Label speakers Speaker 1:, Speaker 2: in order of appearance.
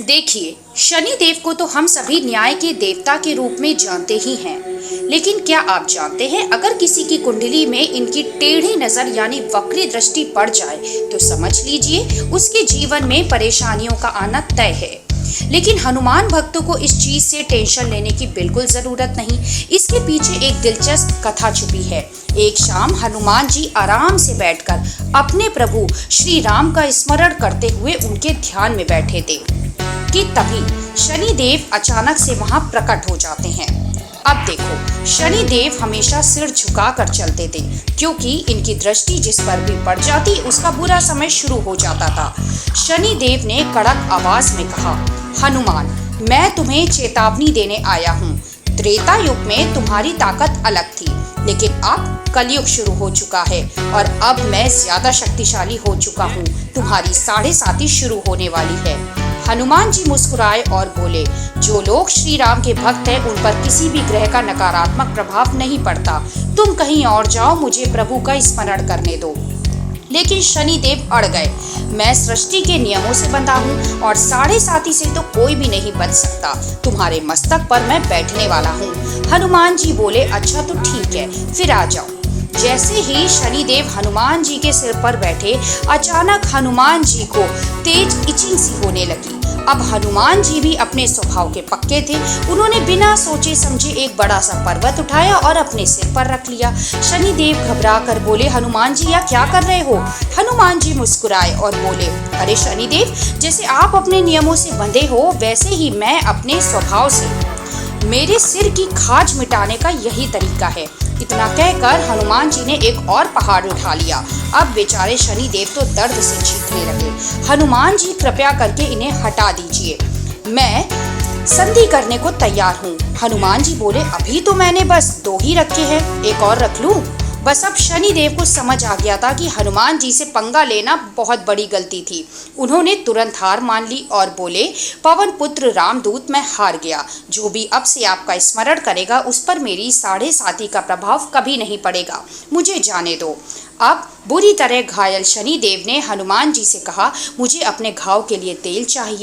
Speaker 1: देखिए, शनिदेव को तो हम सभी न्याय के देवता के रूप में जानते ही हैं। लेकिन क्या आप जानते हैं, अगर किसी की कुंडली में इनकी टेढ़ी नजर यानी वक्री दृष्टि पड़ जाए तो समझ लीजिए उसके जीवन में परेशानियों का आना तय है। लेकिन हनुमान भक्तों को इस चीज से टेंशन लेने की बिल्कुल जरूरत नहीं। इसके पीछे एक दिलचस्प कथा छुपी है। एक शाम हनुमान जी आराम से बैठकर अपने प्रभु श्री राम का स्मरण करते हुए उनके ध्यान में बैठे थे कि तभी शनिदेव अचानक से वहां प्रकट हो जाते हैं। अब देखो, शनिदेव हमेशा सिर झुकाकर चलते थे, क्योंकि इनकी दृष्टि जिस पर भी पड़ जाती उसका बुरा समय शुरू हो जाता था। शनिदेव ने कड़क आवाज में कहा, हनुमान, मैं तुम्हें चेतावनी देने आया हूँ। त्रेता युग में तुम्हारी ताकत अलग थी, लेकिन अब कलयुग शुरू हो चुका है और अब मैं ज्यादा शक्तिशाली हो चुका हूँ। तुम्हारी 7.5 शुरू होने वाली है। हनुमान जी मुस्कुराए और बोले, जो लोग श्री राम के भक्त हैं उन पर किसी भी ग्रह का नकारात्मक प्रभाव नहीं पड़ता। तुम कहीं और जाओ, मुझे प्रभु का स्मरण करने दो। लेकिन शनिदेव अड़ गए। मैं सृष्टि के नियमों से बंधा हूँ और 7.5 से तो कोई भी नहीं बच सकता। तुम्हारे मस्तक पर मैं बैठने वाला हूँ। हनुमान जी बोले, अच्छा तो ठीक है, फिर आ जाओ। जैसे ही शनिदेव हनुमान जी के सिर पर बैठे, अचानक हनुमान जी को तेज इचिंग सी होने लगी। अब हनुमान जी भी अपने स्वभाव के पक्के थे। उन्होंने बिना सोचे समझे एक बड़ा सा पर्वत उठाया और अपने सिर पर रख लिया। शनिदेव घबरा कर बोले, हनुमान जी यह क्या कर रहे हो? हनुमान जी मुस्कुराए और बोले, अरे शनिदेव, जैसे आप अपने नियमों से बंधे हो वैसे ही मैं अपने स्वभाव से। मेरे सिर की खाज मिटाने का यही तरीका है। इतना कहकर हनुमान जी ने एक और पहाड़ उठा लिया। अब बेचारे शनिदेव तो दर्द से चीखने लगे। हनुमान जी, कृपया करके इन्हें हटा दीजिए, मैं संधि करने को तैयार हूँ। हनुमान जी बोले, अभी तो मैंने बस 2 ही रखे हैं, एक और रख लूँ? बस अब शनिदेव को समझ आ गया था कि हनुमान जी से पंगा लेना बहुत बड़ी गलती थी। उन्होंने तुरंत हार मान ली और बोले, पवन पुत्र रामदूत, मैं हार गया। जो भी अब से आपका स्मरण करेगा उस पर मेरी 7.5 का प्रभाव कभी नहीं पड़ेगा। मुझे जाने दो। अब बुरी तरह घायल शनिदेव ने हनुमान जी से कहा, मुझे अपने घाव के लिए तेल चाहिए।